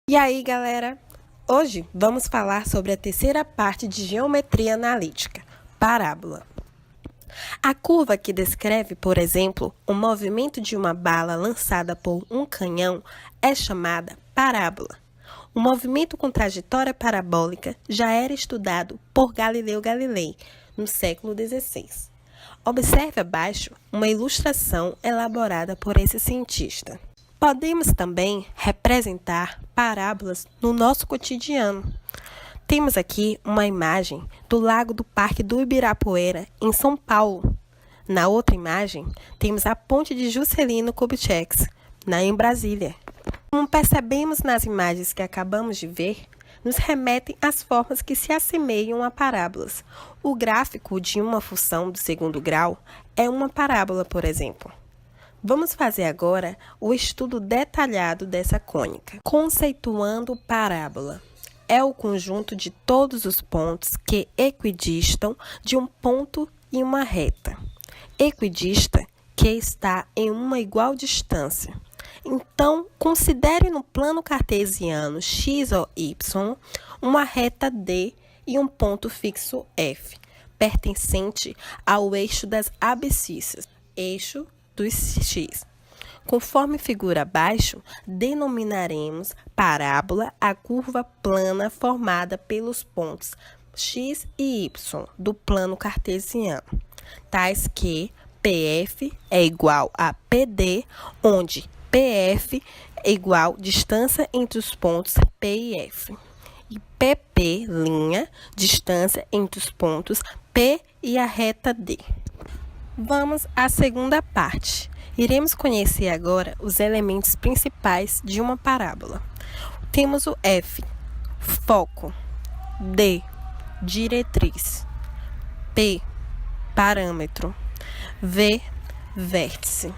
E aí, galera? Hoje vamos falar sobre a terceira parte de geometria analítica, parábola. A curva que descreve, por exemplo, o movimento de uma bala lançada por um canhão é chamada parábola. O movimento com trajetória parabólica já era estudado por Galileu Galilei no século XVI. Observe abaixo uma ilustração elaborada por esse cientista. Podemos também representar parábolas no nosso cotidiano. Temos aqui uma imagem do Lago do Parque do Ibirapuera, em São Paulo. Na outra imagem, temos a Ponte de Juscelino Kubitschek, em Brasília. Como percebemos nas imagens que acabamos de ver, nos remetem às formas que se assemelham a parábolas. O gráfico de uma função do segundo grau é uma parábola, por exemplo. Vamos fazer agora o estudo detalhado dessa cônica. Conceituando parábola. É o conjunto de todos os pontos que equidistam de um ponto e uma reta. Equidista que está em uma igual distância. Então, considere no plano cartesiano x ou y uma reta D e um ponto fixo F, pertencente ao eixo das abscissas, eixo dos x. Conforme figura abaixo, denominaremos parábola a curva plana formada pelos pontos x e y do plano cartesiano, tais que PF é igual a PD, onde PF é igual distância entre os pontos P e F, e PP', distância entre os pontos P e a reta D. Vamos à segunda parte. Iremos conhecer agora os elementos principais de uma parábola. Temos o F, foco, D, diretriz, P, parâmetro, V, vértice.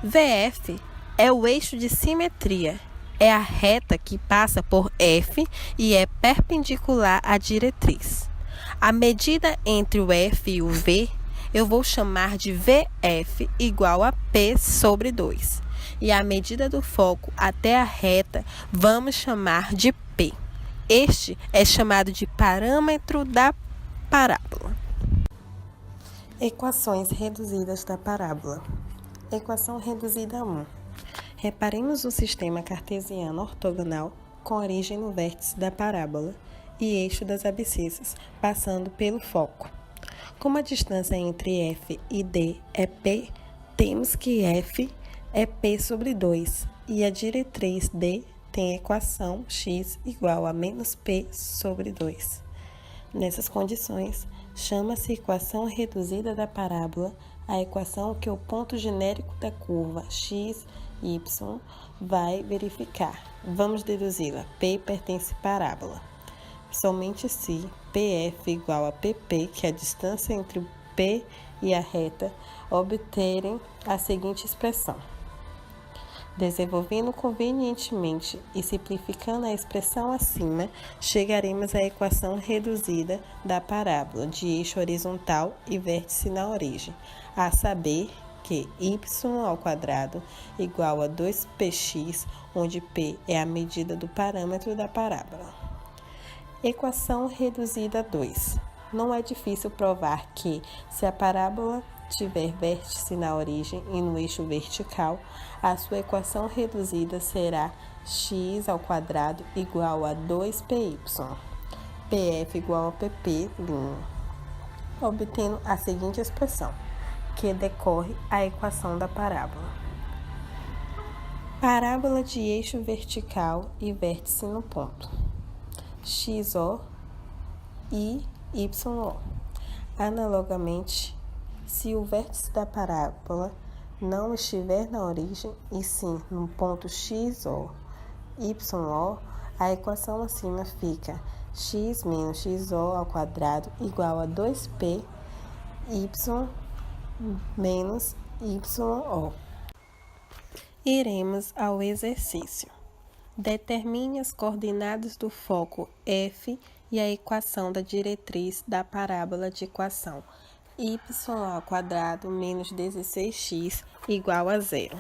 VF é o eixo de simetria. É a reta que passa por F e é perpendicular à diretriz. A medida entre o F e o V eu vou chamar de VF igual a P sobre 2. E a medida do foco até a reta vamos chamar de P. Este é chamado de parâmetro da parábola. Equações reduzidas da parábola. Equação reduzida 1. Reparemos o sistema cartesiano ortogonal com origem no vértice da parábola e eixo das abscissas, passando pelo foco. Como a distância entre F e D é P, temos que F é P sobre 2 e a diretriz D tem a equação x igual a menos P sobre 2. Nessas condições, chama-se equação reduzida da parábola a equação que o ponto genérico da curva x, y vai verificar. Vamos deduzi-la. P pertence à parábola. Somente se PF igual a PP, que é a distância entre o P e a reta, obterem a seguinte expressão. Desenvolvendo convenientemente e simplificando a expressão acima, chegaremos à equação reduzida da parábola de eixo horizontal e vértice na origem, a saber que y ao quadrado igual a 2px, onde p é a medida do parâmetro da parábola. Equação reduzida 2. Não é difícil provar que, se a parábola tiver vértice na origem e no eixo vertical, a sua equação reduzida será x ao quadrado igual a 2py, pf igual a pp', obtendo a seguinte expressão, que decorre a equação da parábola. Parábola de eixo vertical e vértice no ponto. XO e YO. Analogamente, se o vértice da parábola não estiver na origem, e sim no ponto XO, YO, a equação acima fica x menos XO ao quadrado igual a 2p y menos YO. Iremos ao exercício. Determine as coordenadas do foco F e a equação da diretriz da parábola de equação y ao quadrado menos 16x igual a 0.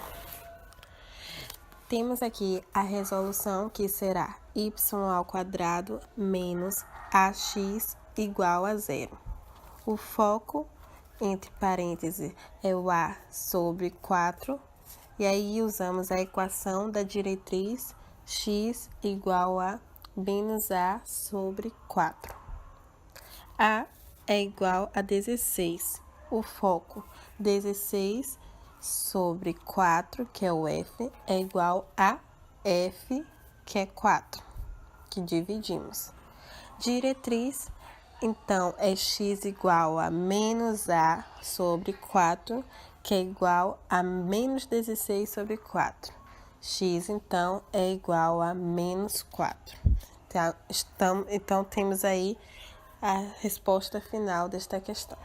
Temos aqui a resolução, que será y ao quadrado menos ax igual a zero. O foco, entre parênteses, é o a sobre 4. E aí usamos a equação da diretriz x igual a menos a sobre 4. A é igual a 16. O foco, 16 sobre 4, que é o f, é igual a f, que é 4, que dividimos. Diretriz, então, é x igual a menos a sobre 4, que é igual a menos 16 sobre 4. X, então, é igual a menos 4. Então, temos aí a resposta final desta questão.